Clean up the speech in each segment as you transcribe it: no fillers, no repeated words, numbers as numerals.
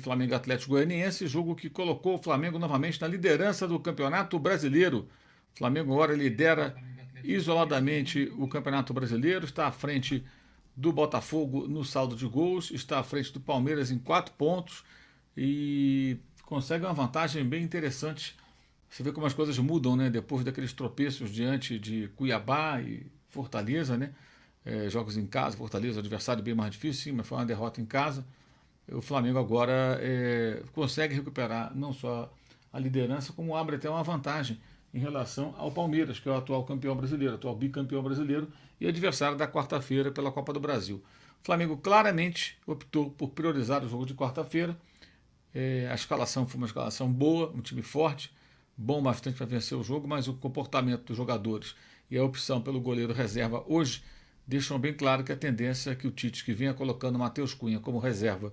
Flamengo e Atlético Goianiense, jogo que colocou o Flamengo novamente na liderança do Campeonato Brasileiro. O Flamengo agora lidera isoladamente o Campeonato Brasileiro, está à frente do Botafogo no saldo de gols, está à frente do Palmeiras em 4 pontos e consegue uma vantagem bem interessante. Você vê como as coisas mudam, né? Depois daqueles tropeços diante de Cuiabá e Fortaleza, né? Jogos em casa, Fortaleza, adversário bem mais difícil, sim, mas foi uma derrota em casa. O Flamengo agora consegue recuperar não só a liderança, como abre até uma vantagem em relação ao Palmeiras, que é o atual campeão brasileiro, atual bicampeão brasileiro e adversário da quarta-feira pela Copa do Brasil. O Flamengo claramente optou por priorizar o jogo de quarta-feira. A escalação foi uma escalação boa, um time forte, bom bastante para vencer o jogo, mas o comportamento dos jogadores e a opção pelo goleiro reserva hoje deixam bem claro que a tendência é que o Tite, que vinha colocando o Matheus Cunha como reserva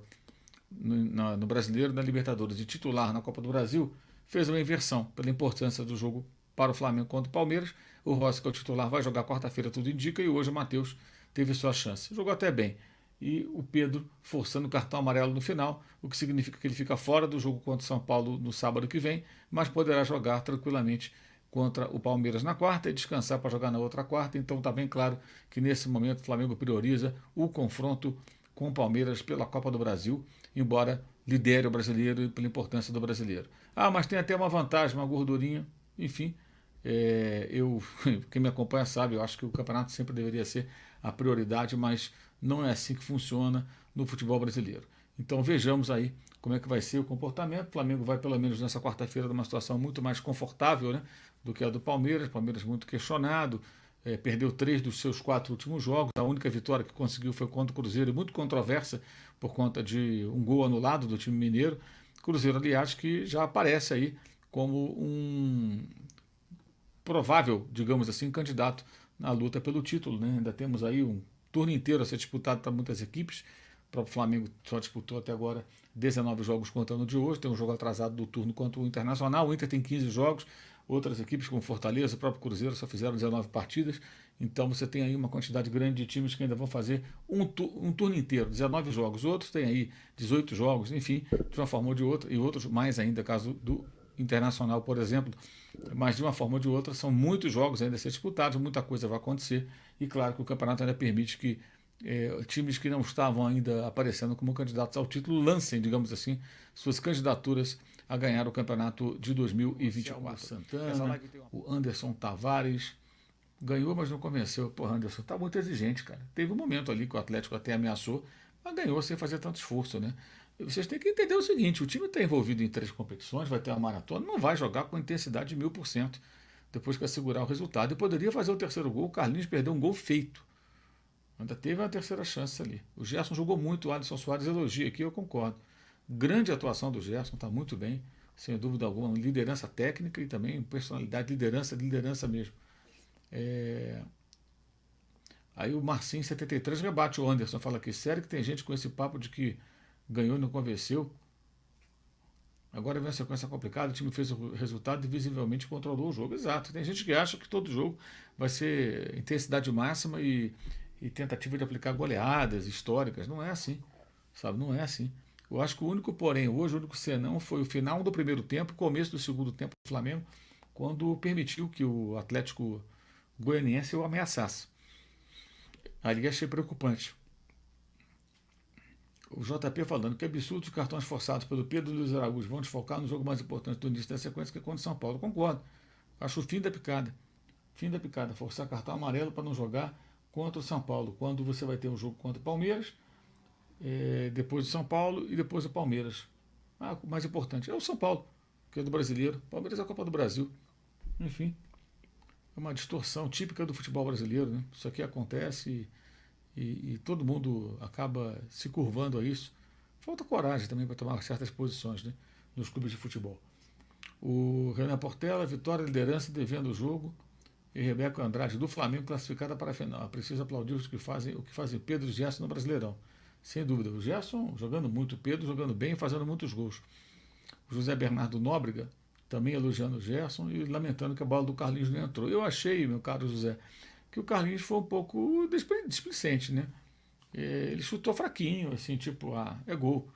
no Brasileiro, na Libertadores e titular na Copa do Brasil, fez uma inversão pela importância do jogo para o Flamengo contra o Palmeiras. O Rossi, que é o titular, vai jogar quarta-feira, tudo indica, e hoje o Matheus teve sua chance. Jogou até bem. E o Pedro forçando o cartão amarelo no final, o que significa que ele fica fora do jogo contra o São Paulo no sábado que vem, mas poderá jogar tranquilamente contra o Palmeiras na quarta e descansar para jogar na outra quarta. Então está bem claro que nesse momento o Flamengo prioriza o confronto com o Palmeiras pela Copa do Brasil, embora lidere o brasileiro e pela importância do brasileiro. Mas tem até uma vantagem, uma gordurinha, enfim. Quem me acompanha sabe, eu acho que o campeonato sempre deveria ser a prioridade, mas não é assim que funciona no futebol brasileiro. Então vejamos aí como é que vai ser o comportamento. O Flamengo vai, pelo menos nessa quarta-feira, numa situação muito mais confortável, né, do que a do Palmeiras. Palmeiras muito questionado, perdeu 3 dos seus 4 últimos jogos. A única vitória que conseguiu foi contra o Cruzeiro, muito controversa por conta de um gol anulado do time mineiro. Cruzeiro, aliás, que já aparece aí como um provável, digamos assim, candidato na luta pelo título, né? Ainda temos aí um turno inteiro a ser disputado para muitas equipes. O próprio Flamengo só disputou até agora 19 jogos contando o de hoje, tem um jogo atrasado do turno contra o Internacional, o Inter tem 15 jogos, outras equipes como Fortaleza, o próprio Cruzeiro só fizeram 19 partidas, então você tem aí uma quantidade grande de times que ainda vão fazer um turno inteiro, 19 jogos, outros têm aí 18 jogos, enfim, de uma forma ou de outra, e outros mais ainda, caso do Internacional, por exemplo, mas de uma forma ou de outra são muitos jogos ainda a ser disputados, muita coisa vai acontecer, e claro que o campeonato ainda permite que times que não estavam ainda aparecendo como candidatos ao título lancem, digamos assim, suas candidaturas a ganhar o campeonato de 2024. Santana, o Anderson Tavares ganhou, mas não convenceu. Pô, Anderson tá muito exigente, cara. Teve um momento ali que o Atlético até ameaçou, mas ganhou sem fazer tanto esforço, né? E vocês têm que entender o seguinte: o time está envolvido em 3 competições, vai ter uma maratona, não vai jogar com intensidade de 1000% depois que assegurar o resultado. E poderia fazer o terceiro gol. O Carlinhos perdeu um gol feito. Ainda teve uma terceira chance ali. O Gerson jogou muito, o Alisson Soares elogia aqui, eu concordo. Grande atuação do Gerson, está muito bem, sem dúvida alguma. Liderança técnica e também personalidade, liderança mesmo. Aí o Marcinho 73 rebate o Anderson, fala que sério que tem gente com esse papo de que ganhou e não convenceu. Agora vem a sequência complicada, o time fez o resultado e visivelmente controlou o jogo. Exato, tem gente que acha que todo jogo vai ser intensidade máxima e tentativa de aplicar goleadas históricas. Não é assim, sabe? Não é assim. Eu acho que o único porém hoje, o único senão foi o final do primeiro tempo, começo do segundo tempo do Flamengo, quando permitiu que o Atlético Goianiense o ameaçasse. Ali achei preocupante. O JP falando que absurdo os cartões forçados pelo Pedro Luiz Araújo vão desfocar no jogo mais importante do início da sequência, que é contra o São Paulo. Concordo. Acho o fim da picada. Fim da picada. Forçar cartão amarelo para não jogar contra o São Paulo. Quando você vai ter um jogo contra o Palmeiras, depois o São Paulo e depois o Palmeiras. O mais importante é o São Paulo, que é do brasileiro. Palmeiras é a Copa do Brasil. Enfim, é uma distorção típica do futebol brasileiro, né? Isso aqui acontece e todo mundo acaba se curvando a isso. Falta coragem também para tomar certas posições, né, nos clubes de futebol. O Renan Portela, vitória, liderança, devendo o jogo. E Rebeca Andrade, do Flamengo, classificada para a final. Preciso aplaudir o que fazem Pedro e Gerson no Brasileirão. Sem dúvida. O Gerson jogando muito, o Pedro jogando bem e fazendo muitos gols. O José Bernardo Nóbrega também elogiando o Gerson e lamentando que a bola do Carlinhos não entrou. Eu achei, meu caro José, que o Carlinhos foi um pouco displicente, né? Ele chutou fraquinho, assim, tipo, é gol.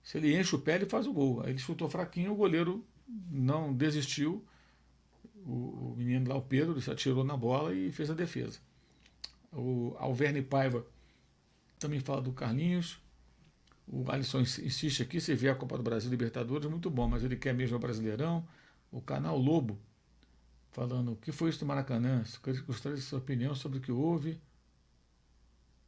Se ele enche o pé, ele faz o gol. Aí ele chutou fraquinho, o goleiro não desistiu. O menino lá, o Pedro, ele se atirou na bola e fez a defesa. O Alverne Paiva também fala do Carlinhos. O Alisson insiste aqui, você vê a Copa do Brasil, Libertadores, muito bom, mas ele quer mesmo o Brasileirão. O canal Lobo falando, o que foi isso do Maracanã? Gostaria de sua opinião sobre o que houve.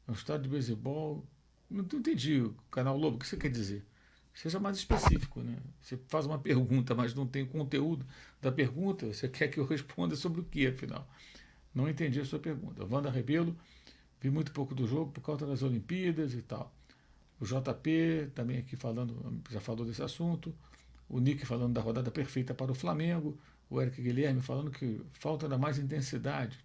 É um estádio de beisebol. Não entendi, o canal Lobo, o que você quer dizer? Seja mais específico, né? Você faz uma pergunta, mas não tem o conteúdo da pergunta, você quer que eu responda sobre o que, afinal? Não entendi a sua pergunta. Wanda Rebelo, vi muito pouco do jogo por causa das Olimpíadas e tal. O JP também aqui falando, já falou desse assunto. O Nick falando da rodada perfeita para o Flamengo. O Eric Guilherme falando que falta da mais intensidade.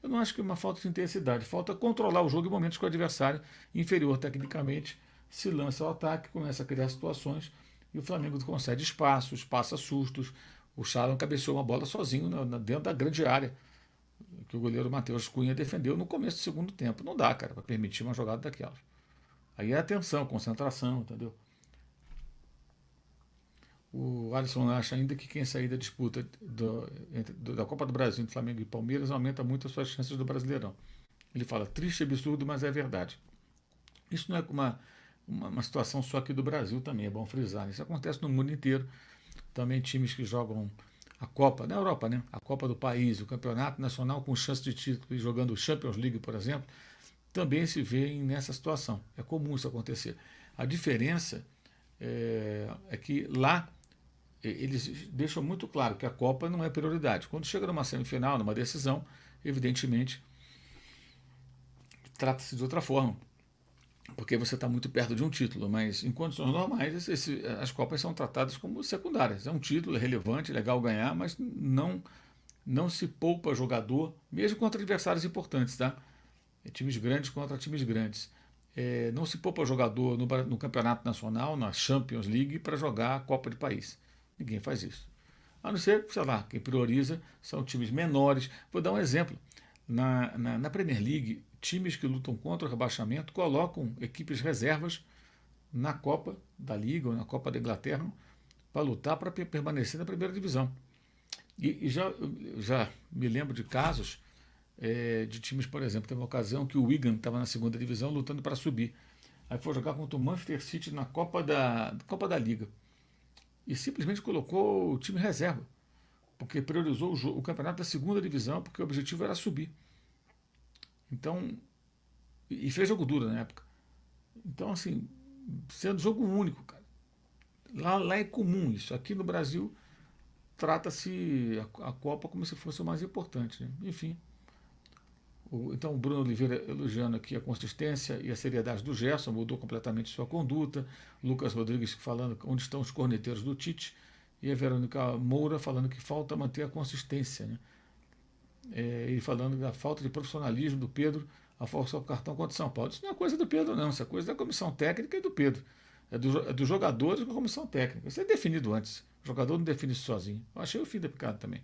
Eu não acho que é uma falta de intensidade, falta controlar o jogo em momentos que o adversário, inferior tecnicamente, se lança ao ataque, começa a criar situações e o Flamengo concede espaços, passa sustos. O Sharon cabeceou uma bola sozinho dentro da grande área, que o goleiro Matheus Cunha defendeu no começo do segundo tempo. Não dá, cara, para permitir uma jogada daquelas. Aí é atenção, concentração, entendeu? O Alisson acha ainda que quem sair da disputa da Copa do Brasil entre Flamengo e Palmeiras aumenta muito as suas chances do Brasileirão. Ele fala, triste, absurdo, mas é verdade. Isso não é uma situação só aqui do Brasil também, é bom frisar. Isso acontece no mundo inteiro. Também times que jogam a Copa, na Europa, né? A Copa do país, o Campeonato Nacional com chance de título e jogando o Champions League, por exemplo, também se vêem nessa situação. É comum isso acontecer. A diferença é que lá eles deixam muito claro que a Copa não é prioridade. Quando chega numa semifinal, numa decisão, evidentemente, trata-se de outra forma, porque você está muito perto de um título, mas em condições normais as Copas são tratadas como secundárias. É um título, é relevante, é legal ganhar, mas não se poupa jogador, mesmo contra adversários importantes, tá? Times grandes contra times grandes. Não se poupa jogador no Campeonato Nacional, na Champions League, para jogar a Copa de país. Ninguém faz isso. A não ser, sei lá, quem prioriza são times menores. Vou dar um exemplo. Na Premier League, times que lutam contra o rebaixamento colocam equipes reservas na Copa da Liga ou na Copa da Inglaterra para lutar para permanecer na primeira divisão. E já me lembro de casos de times, por exemplo, teve uma ocasião que o Wigan estava na segunda divisão lutando para subir. Aí foi jogar contra o Manchester City na Copa da Liga. E simplesmente colocou o time reserva, porque priorizou o campeonato da segunda divisão, porque o objetivo era subir. Então, e fez jogo duro na época. Então, assim, sendo jogo único, cara. Lá é comum isso. Aqui no Brasil, trata-se a Copa como se fosse o mais importante, né? Enfim. Então, o Bruno Oliveira elogiando aqui a consistência e a seriedade do Gerson, mudou completamente sua conduta. Lucas Rodrigues falando onde estão os corneteiros do Tite. E a Verônica Moura falando que falta manter a consistência, né? Ele falando da falta de profissionalismo do Pedro a forçar o cartão contra o São Paulo. Isso não é coisa do Pedro, não. Isso é coisa da comissão técnica e do Pedro. É dos jogadores com a comissão técnica. Isso é definido antes. O jogador não define isso sozinho. Eu achei o fim da picada também.